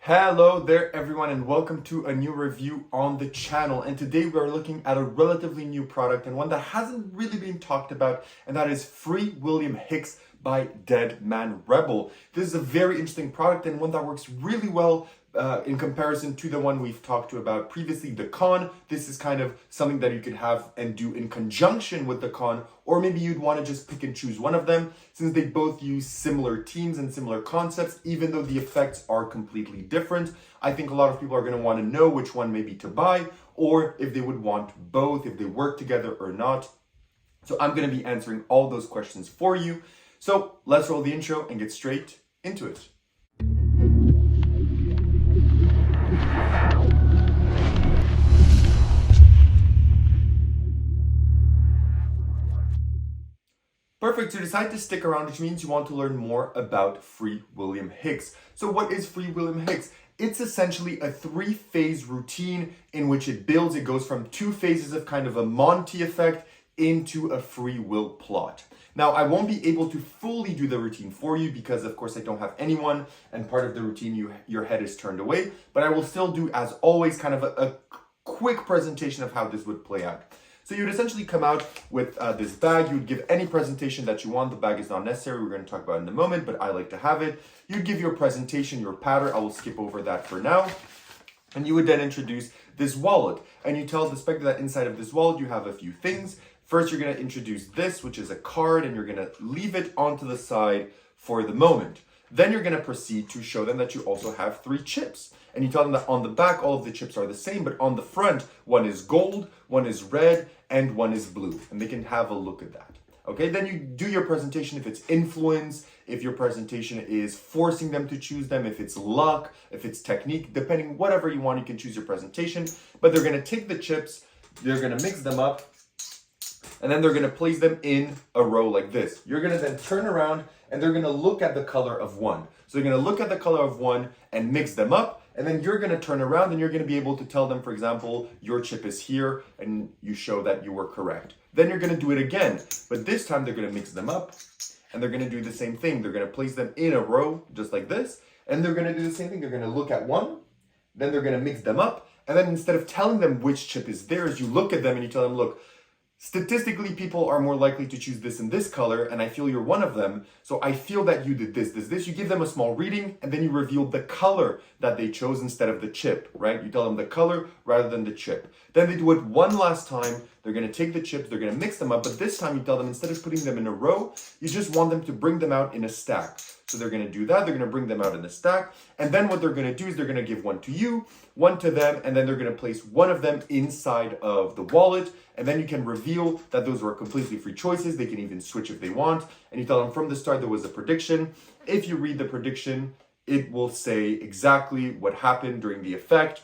Hello there everyone and welcome to a new review on the channel, and today we are looking at a relatively new product and one that hasn't really been talked about, and that is Free William Hicks by Dead Man Rebel. This is a very interesting product and one that works really well in comparison to the one we've talked to about previously, the con. This is kind of something that you could have and do in conjunction with the con, or maybe you'd want to just pick and choose one of them, since they both use similar teams and similar concepts, even though the effects are completely different. I think a lot of people are going to want to know which one maybe to buy, or if they would want both, if they work together or not. So I'm going to be answering all those questions for you. So let's roll the intro and get straight into it. Perfect, so decide to stick around, which means you want to learn more about Free William Hicks. So what is Free William Hicks? It's essentially a three-phase routine in which it builds. It goes from two phases of kind of a Monty effect into a free will plot. Now, I won't be able to fully do the routine for you because, of course, I don't have anyone, and part of the routine your head is turned away, but I will still do, as always, kind of a quick presentation of how this would play out. So you'd essentially come out with this bag. You would give any presentation that you want. The bag is not necessary. We're going to talk about it in a moment, but I like to have it. You'd give your presentation, your pattern. I will skip over that for now. And you would then introduce this wallet. And you tell the spectator that inside of this wallet, you have a few things. First, you're going to introduce this, which is a card, and you're going to leave it onto the side for the moment. Then you're going to proceed to show them that you also have 3 chips. And you tell them that on the back, all of the chips are the same, but on the front, one is gold, one is red, and one is blue. And they can have a look at that. Okay, then you do your presentation if it's influence, if your presentation is forcing them to choose them, if it's luck, if it's technique, depending, whatever you want, you can choose your presentation. But they're going to take the chips, they're going to mix them up, and then they're going to place them in a row like this. You're going to then turn around and they're going to look at the color of one. So they're going to look at the color of one and mix them up. And then you're going to turn around and you're going to be able to tell them, for example, your chip is here, and you show that you were correct. Then you're going to do it again, but this time they're going to mix them up and they're going to do the same thing. They're going to place them in a row just like this, and they're going to do the same thing. They're going to look at one, then they're going to mix them up. And then instead of telling them which chip is theirs, you look at them and you tell them, look, statistically, people are more likely to choose this and this color, and I feel you're one of them. So I feel that you did this. You give them a small reading, and then you reveal the color that they chose instead of the chip, right? You tell them the color rather than the chip. Then they do it one last time. They're going to take the chips, they're going to mix them up, but this time you tell them, instead of putting them in a row, you just want them to bring them out in a stack. So they're going to do that. They're going to bring them out in a stack. And then what they're going to do is they're going to give one to you, one to them, and then they're going to place one of them inside of the wallet. And then you can reveal that those were completely free choices. They can even switch if they want. And you tell them from the start there was a prediction. If you read the prediction, it will say exactly what happened during the effect.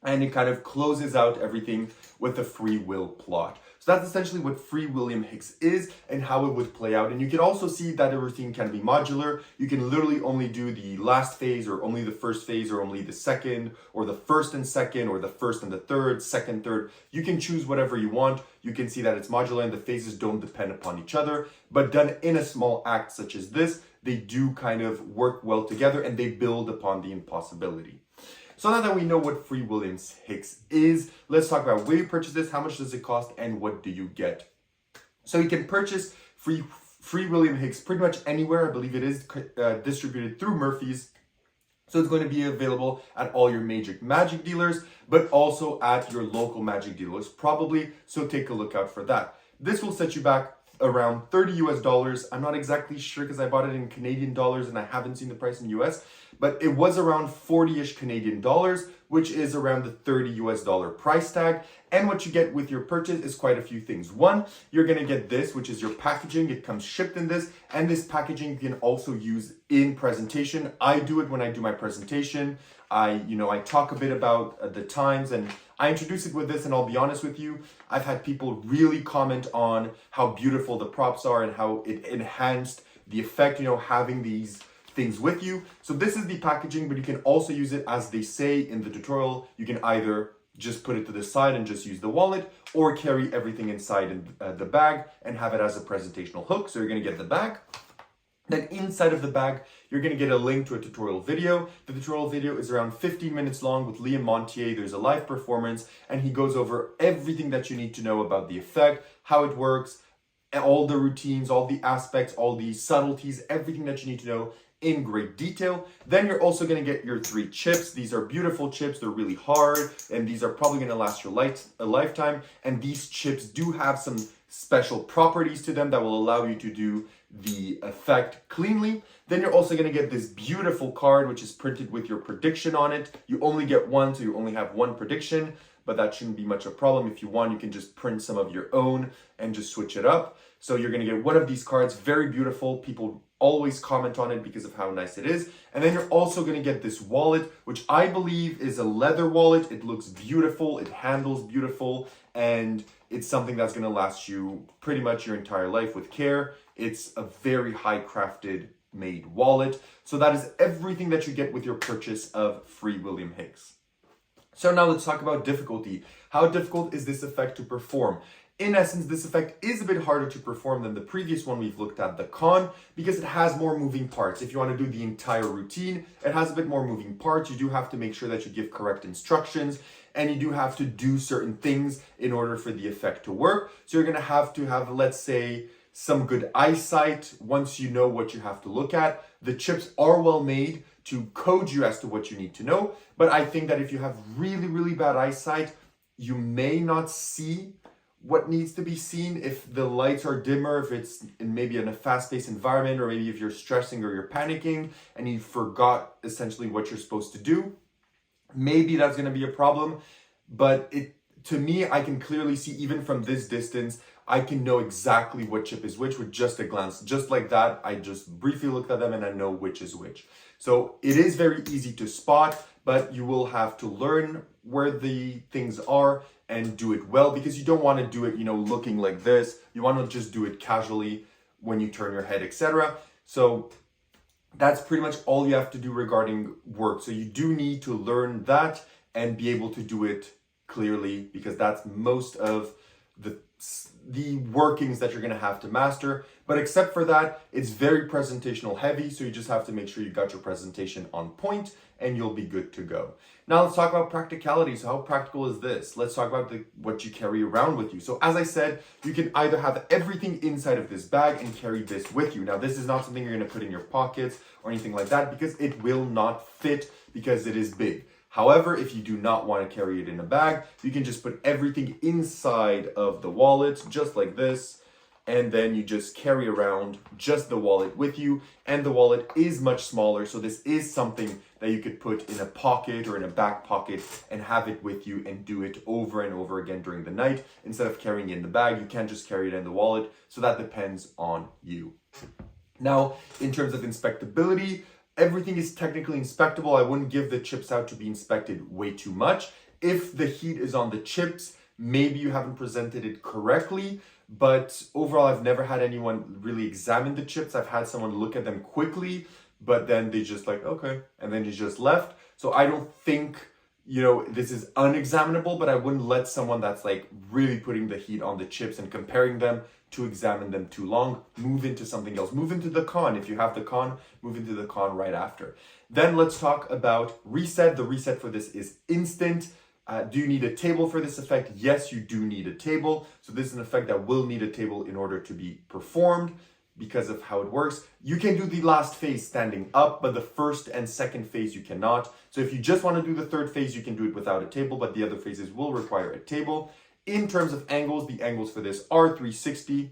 And it kind of closes out everything with a free will plot. So that's essentially what Free William Hicks is and how it would play out. And you can also see that the routine can be modular. You can literally only do the last phase, or only the first phase, or only the second, or the first and second, or the first and the third, second, third. You can choose whatever you want. You can see that it's modular and the phases don't depend upon each other. But done in a small act such as this, they do kind of work well together and they build upon the impossibility. So now that we know what Free William Hicks is, let's talk about where you purchase this, how much does it cost, and what do you get. So you can purchase Free William Hicks pretty much anywhere. I believe it is distributed through Murphy's. So it's going to be available at all your major magic dealers, but also at your local magic dealers probably. So take a look out for that. This will set you back around $30 US. I'm not exactly sure because I bought it in Canadian dollars and I haven't seen the price in US, but it was around 40-ish Canadian dollars, which is around the $30 US price tag. And what you get with your purchase is quite a few things. One, you're going to get this, which is your packaging. It comes shipped in this, and this packaging you can also use in presentation. I do it when I do my presentation. I talk a bit about the times, and I introduce it with this, and I'll be honest with you, I've had people really comment on how beautiful the props are and how it enhanced the effect, having these things with you. So this is the packaging, but you can also use it as they say in the tutorial. You can either just put it to the side and just use the wallet, or carry everything inside in the bag and have it as a presentational hook. So you're going to get the bag. Then inside of the bag, you're going to get a link to a tutorial video. The tutorial video is around 15 minutes long with Liam Montier. There's a live performance and he goes over everything that you need to know about the effect, how it works, all the routines, all the aspects, all the subtleties, everything that you need to know in great detail. Then you're also going to get your 3 chips. These are beautiful chips. They're really hard and these are probably going to last your a lifetime. And these chips do have some special properties to them that will allow you to do the effect cleanly. Then you're also going to get this beautiful card which is printed with your prediction on it. You only get one, so you only have one prediction, but that shouldn't be much of a problem. If you want, you can just print some of your own and just switch it up. So you're going to get one of these cards, very beautiful. People always comment on it because of how nice it is. And then you're also going to get this wallet, which I believe is a leather wallet. It looks beautiful, it handles beautiful, and it's something that's going to last you pretty much your entire life with care. It's a very high crafted made wallet. So that is everything that you get with your purchase of Free William Hicks. So now let's talk about difficulty. How difficult is this effect to perform? In essence, this effect is a bit harder to perform than the previous one we've looked at, the con, because it has more moving parts. If you want to do the entire routine, it has a bit more moving parts. You do have to make sure that you give correct instructions, and you do have to do certain things in order for the effect to work. So you're going to have, let's say, some good eyesight once you know what you have to look at. The chips are well made to code you as to what you need to know, but I think that if you have really, really bad eyesight, you may not see what needs to be seen if the lights are dimmer, if it's maybe in a fast-paced environment, or maybe if you're stressing or you're panicking and you forgot essentially what you're supposed to do. Maybe that's going to be a problem, but to me, I can clearly see even from this distance, I can know exactly what chip is which with just a glance. Just like that, I just briefly looked at them and I know which is which. So it is very easy to spot, but you will have to learn where the things are and do it well, because you don't want to do it, looking like this. You want to just do it casually when you turn your head, etc. So that's pretty much all you have to do regarding work. So you do need to learn that and be able to do it clearly, because that's most of the workings that you're going to have to master. But except for that, it's very presentational heavy, so you just have to make sure you got your presentation on point and you'll be good to go. Now let's talk about practicality. So how practical is this? Let's talk about what you carry around with you. So as I said, you can either have everything inside of this bag and carry this with you. Now this is not something you're going to put in your pockets or anything like that, because it will not fit because it is big. However, if you do not want to carry it in a bag, you can just put everything inside of the wallet, just like this, and then you just carry around just the wallet with you, and the wallet is much smaller, so this is something that you could put in a pocket or in a back pocket and have it with you and do it over and over again during the night. Instead of carrying it in the bag, you can't just carry it in the wallet, so that depends on you. Now, in terms of inspectability, everything is technically inspectable. I wouldn't give the chips out to be inspected way too much. If the heat is on the chips, maybe you haven't presented it correctly, but overall, I've never had anyone really examine the chips. I've had someone look at them quickly, but then they just like, okay, and then they just left. So I don't think, this is unexaminable, but I wouldn't let someone that's like really putting the heat on the chips and comparing them to examine them too long. Move into something else. Move into the con. If you have the con, move into the con right after. Then let's talk about reset. The reset for this is instant. Do you need a table for this effect? Yes, you do need a table. So this is an effect that will need a table in order to be performed because of how it works. You can do the last phase standing up, but the first and second phase you cannot. So if you just want to do the third phase, you can do it without a table, but the other phases will require a table. In terms of angles, the angles for this are 360.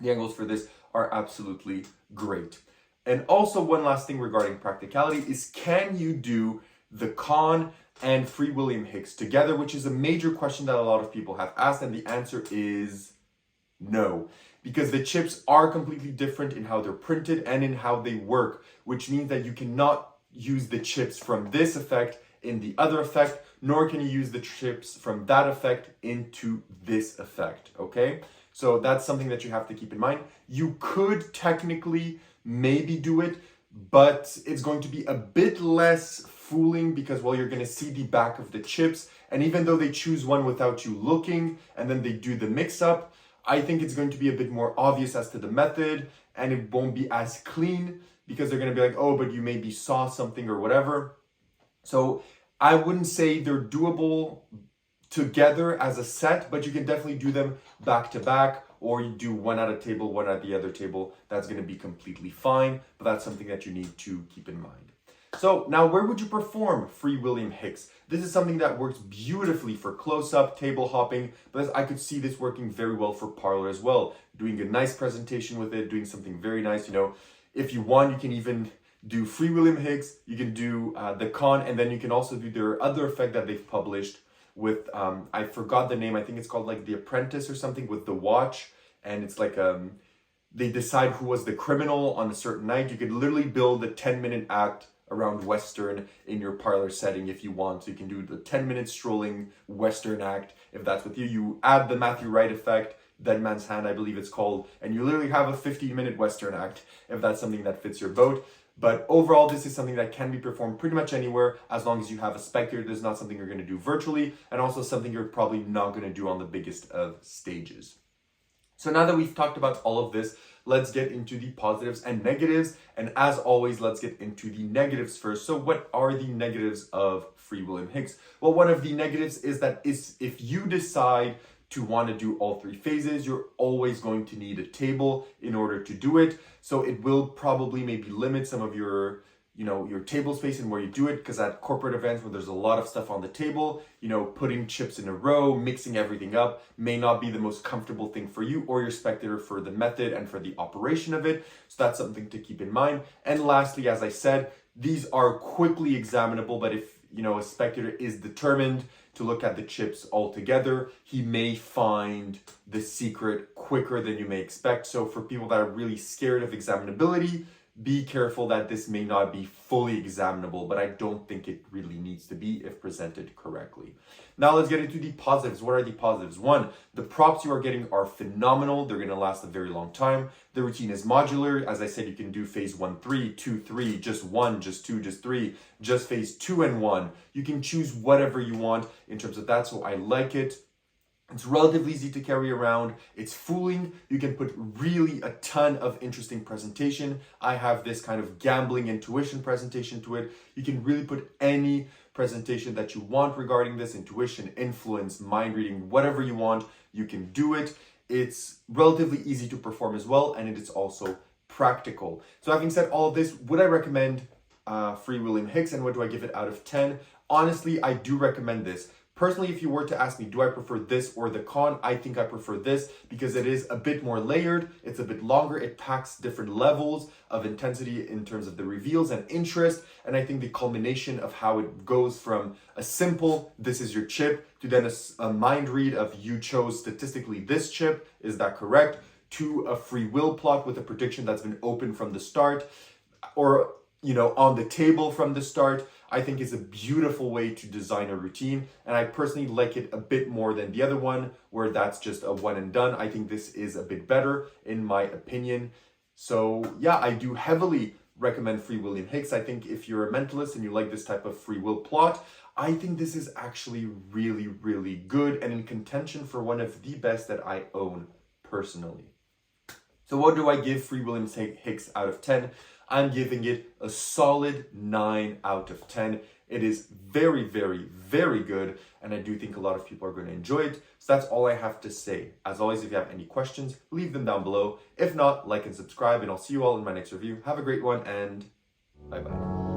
The angles for this are absolutely great. And also one last thing regarding practicality is, can you do the con and Free William Hicks together, which is a major question that a lot of people have asked, and the answer is no, because the chips are completely different in how they're printed and in how they work, which means that you cannot use the chips from this effect in the other effect, nor can you use the chips from that effect into this effect, okay? So that's something that you have to keep in mind. You could technically maybe do it, but it's going to be a bit less fooling because, well, you're going to see the back of the chips, and even though they choose one without you looking and then they do the mix up, I think it's going to be a bit more obvious as to the method, and it won't be as clean because they're going to be like, oh, but you maybe saw something or whatever. So I wouldn't say they're doable together as a set, but you can definitely do them back to back, or you do one at a table, one at the other table. That's going to be completely fine, but that's something that you need to keep in mind. So now, where would you perform Free William Hicks? This is something that works beautifully for close-up, table hopping, but I could see this working very well for parlor as well. Doing a nice presentation with it, doing something very nice. If you want, you can even do Free William Hicks, you can do the con, and then you can also do their other effect that they've published with, I forgot the name, I think it's called like The Apprentice or something, with the watch, and it's like, they decide who was the criminal on a certain night. You could literally build a 10-minute act around Western in your parlor setting if you want. So you can do the 10-minute strolling Western act if that's with you. You add the Matthew Wright effect, Dead Man's Hand, I believe it's called, and you literally have a 15-minute Western act if that's something that fits your boat. But overall, this is something that can be performed pretty much anywhere as long as you have a spectator. This is not something you're going to do virtually, and also something you're probably not going to do on the biggest of stages. So now that we've talked about all of this, let's get into the positives and negatives. And as always, let's get into the negatives first. So what are the negatives of Free William Hicks? Well, one of the negatives is that if you decide to want to do all three phases, you're always going to need a table in order to do it. So it will probably maybe limit some of your table space and where you do it, because at corporate events where there's a lot of stuff on the table, putting chips in a row, mixing everything up may not be the most comfortable thing for you or your spectator for the method and for the operation of it. So that's something to keep in mind. And lastly, as I said, these are quickly examinable, but if a spectator is determined to look at the chips all together, he may find the secret quicker than you may expect. So for people that are really scared of examinability, be careful that this may not be fully examinable, but I don't think it really needs to be if presented correctly. Now let's get into the positives. What are the positives? One, the props you are getting are phenomenal. They're going to last a very long time. The routine is modular. As I said, you can do phase 1, 3, 2, 3, just 1, just 2, just 3, just phase 2 and 1. You can choose whatever you want in terms of that, so I like it. It's relatively easy to carry around. It's fooling. You can put really a ton of interesting presentation. I have this kind of gambling intuition presentation to it. You can really put any presentation that you want regarding this: intuition, influence, mind reading, whatever you want, you can do it. It's relatively easy to perform as well, and it is also practical. So having said all of this, would I recommend Free William Hicks, and what do I give it out of 10? Honestly, I do recommend this. Personally, if you were to ask me, do I prefer this or the con? I think I prefer this because it is a bit more layered, it's a bit longer, it packs different levels of intensity in terms of the reveals and interest, and I think the culmination of how it goes from a simple, this is your chip, to then a mind read of you chose statistically this chip, is that correct? To a free will plot with a prediction that's been open from the start, or on the table from the start, I think is a beautiful way to design a routine. And I personally like it a bit more than the other one, where that's just a one and done. I think this is a bit better in my opinion. So yeah, I do heavily recommend Free William Hicks. I think if you're a mentalist and you like this type of free will plot, I think this is actually really, really good and in contention for one of the best that I own personally. So what do I give Free William Hicks out of 10? I'm giving it a solid 9 out of 10. It is very, very, very good, and I do think a lot of people are going to enjoy it. So that's all I have to say. As always, if you have any questions, leave them down below. If not, like and subscribe, and I'll see you all in my next review. Have a great one, and bye-bye.